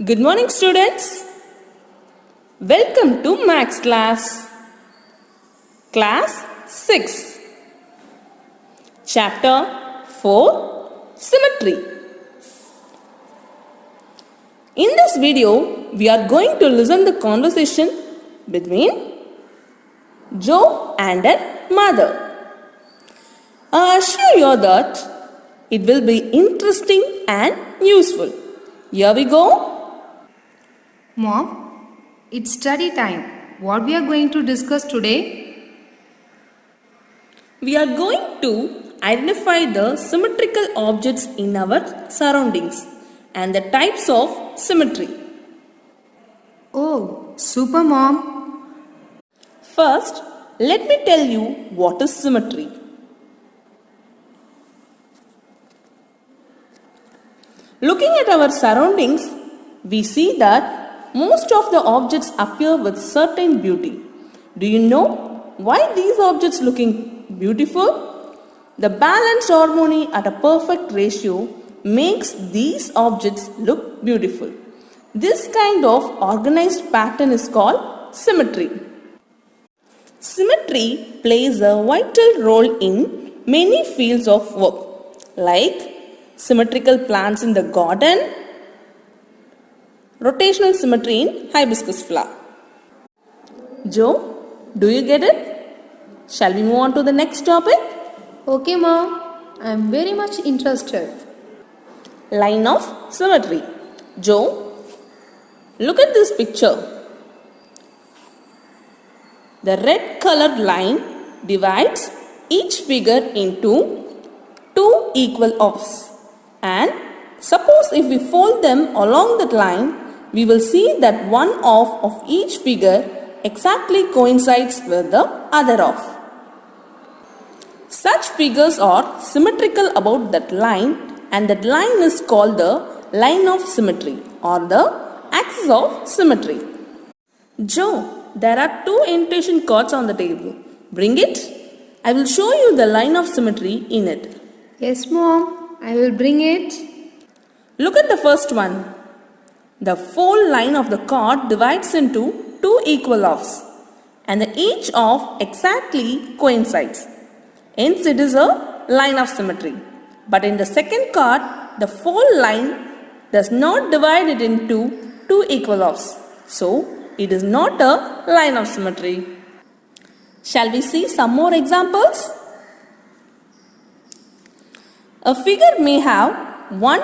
Good morning, students. Welcome to Maths class. Class 6. Chapter 4, Symmetry. In this video, we are going to listen the conversation between Joe and her mother. I assure you that it will be interesting and useful. Here we go. Mom, it's study time. What we are going to discuss today? We are going to identify the symmetrical objects in our surroundings and the types of symmetry. Oh, super Mom. First, let me tell you what is symmetry. Looking at our surroundings, we see that most of the objects appear with certain beauty. Do you know why these objects looking beautiful? The balanced harmony at a perfect ratio makes these objects look beautiful. This kind of organized pattern is called symmetry. Symmetry plays a vital role in many fields of work, like symmetrical plants in the garden, rotational symmetry in hibiscus flower. Joe, do you get it? Shall we move on to the next topic? Okay, Mom. I am very much interested. Line of symmetry. Joe, look at this picture. The red colored line divides each figure into two equal halves. And suppose if we fold them along that line, we will see that one half of each figure exactly coincides with the other half. Such figures are symmetrical about that line, and that line is called the line of symmetry or the axis of symmetry. Joe, there are two invitation cards on the table. Bring it. I will show you the line of symmetry in it. Yes, Mom. I will bring it. Look at the first one. The fold line of the card divides into two equal halves, and each half exactly coincides. Hence, it is a line of symmetry. But in the second card, the fold line does not divide it into two equal halves. So, it is not a line of symmetry. Shall we see some more examples? A figure may have 1,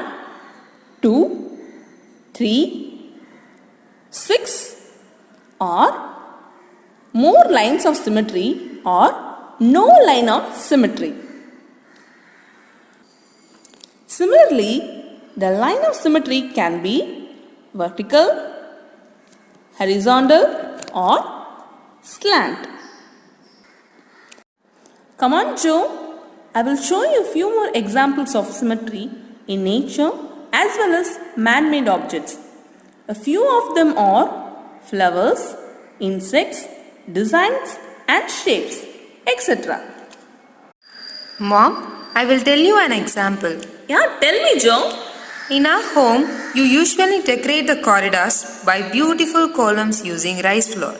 2, 3, 6 or more lines of symmetry or no line of symmetry. Similarly, the line of symmetry can be vertical, horizontal or slant. Come on, Joe. I will show you a few more examples of symmetry in nature as well as man-made objects. A few of them are flowers, insects, designs and shapes, etc. Mom, I will tell you an example. Yeah, tell me, Joe. In our home, you usually decorate the corridors by beautiful columns using rice flour.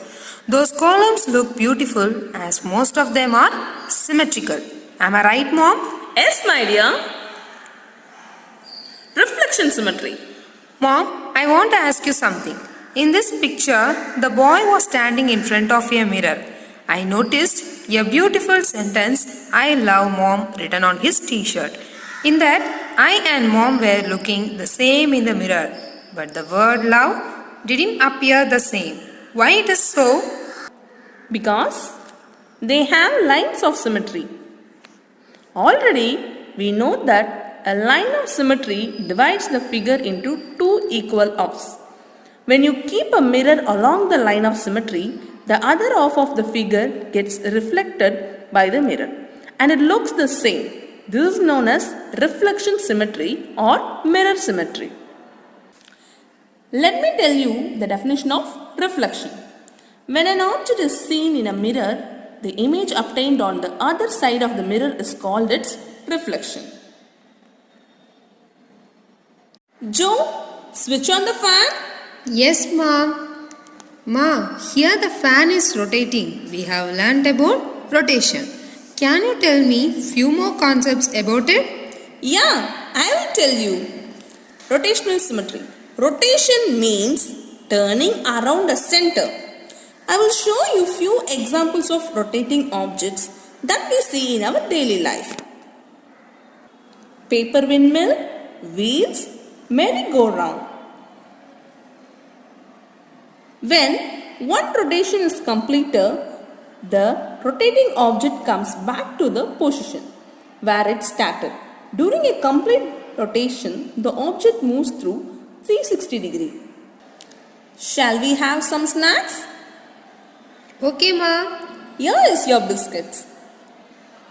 Those columns look beautiful as most of them are symmetrical. Am I right, Mom? Yes, my dear. Reflection symmetry. Mom, I want to ask you something. In this picture, the boy was standing in front of a mirror. I noticed a beautiful sentence, I love Mom, written on his t-shirt. In that, I and Mom were looking the same in the mirror. But the word love didn't appear the same. Why it is so? Because they have lines of symmetry. Already, we know that a line of symmetry divides the figure into two equal halves. When you keep a mirror along the line of symmetry, the other half of the figure gets reflected by the mirror and it looks the same. This is known as reflection symmetry or mirror symmetry. Let me tell you the definition of reflection. When an object is seen in a mirror, the image obtained on the other side of the mirror is called its reflection. Joe, switch on the fan. Yes, Mom. Ma, here the fan is rotating. We have learned about rotation. Can you tell me few more concepts about it? Yeah, I will tell you. Rotational symmetry. Rotation means turning around a center. I will show you few examples of rotating objects that we see in our daily life. Paper windmill, wheels, merry-go-round. When one rotation is completed, the rotating object comes back to the position where it started. During a complete rotation, the object moves through 360 degree. Shall we have some snacks? Okay, Ma. Here is your biscuits.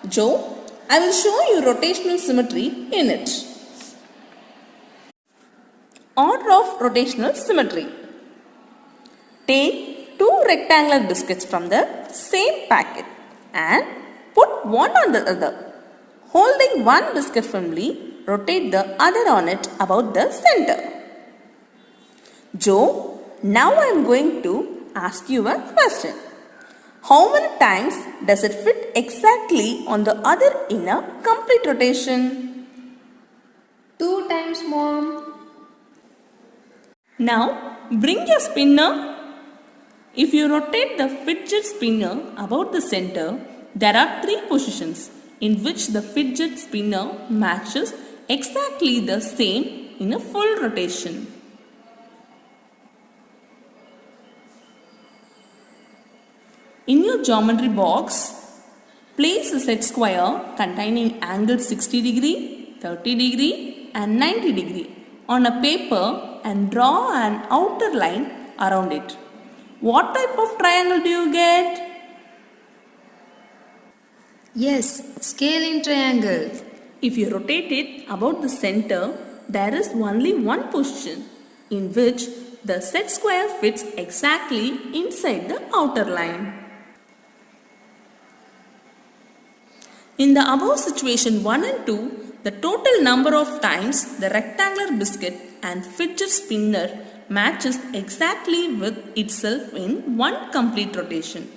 Joe, I will show you rotational symmetry in it. Order of rotational symmetry. Take two rectangular biscuits from the same packet and put one on the other. Holding one biscuit firmly, rotate the other on it about the center. Joe, now I am going to ask you a question. How many times does it fit exactly on the other in a complete rotation? 2 times, Mom. Now bring your spinner. If you rotate the fidget spinner about the center, there are 3 positions in which the fidget spinner matches exactly the same in a full rotation. In your geometry box, place a set square containing angles 60 degree, 30 degree and 90 degree on a paper and draw an outer line around it. What type of triangle do you get? Yes, scaling triangle. If you rotate it about the center, there is only one position in which the set square fits exactly inside the outer line. In the above situation 1 and 2, the total number of times the rectangular biscuit and fidget spinner matches exactly with itself in one complete rotation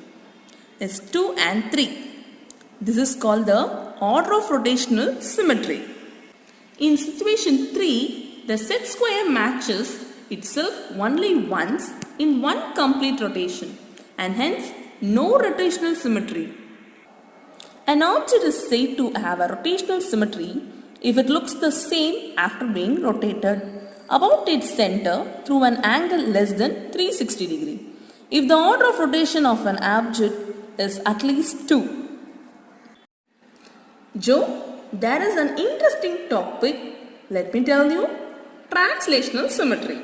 is 2 and 3. This is called the order of rotational symmetry. In situation 3, the set square matches itself only once in one complete rotation and hence no rotational symmetry. An object is said to have a rotational symmetry if it looks the same after being rotated about its center through an angle less than 360 degree. If the order of rotation of an object is at least 2. Joe, there is an interesting topic, let me tell you, translational symmetry.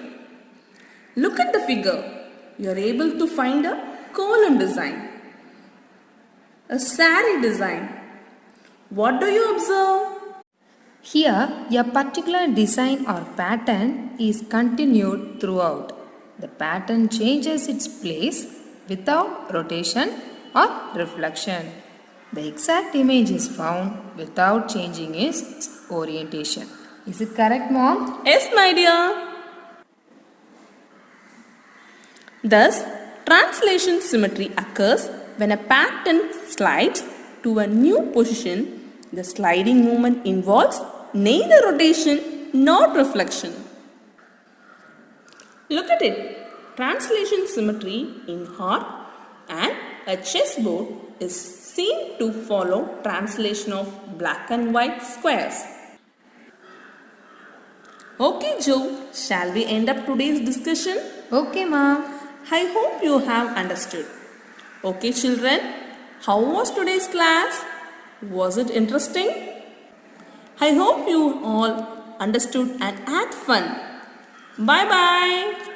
Look at the figure. You are able to find a column design, a saree design. What do you observe? Here, a particular design or pattern is continued throughout. The pattern changes its place without rotation or reflection. The exact image is found without changing its orientation. Is it correct, Mom? Yes, my dear. Thus, translation symmetry occurs when a pattern slides to a new position. The sliding movement involves neither rotation nor reflection. Look at it. Translation symmetry in heart and a chessboard is seen to follow translation of black and white squares. Okay, Joe, shall we end up today's discussion? Okay, Mom. I hope you have understood. Okay, children, how was today's class? Was it interesting? I hope you all understood and had fun. Bye bye.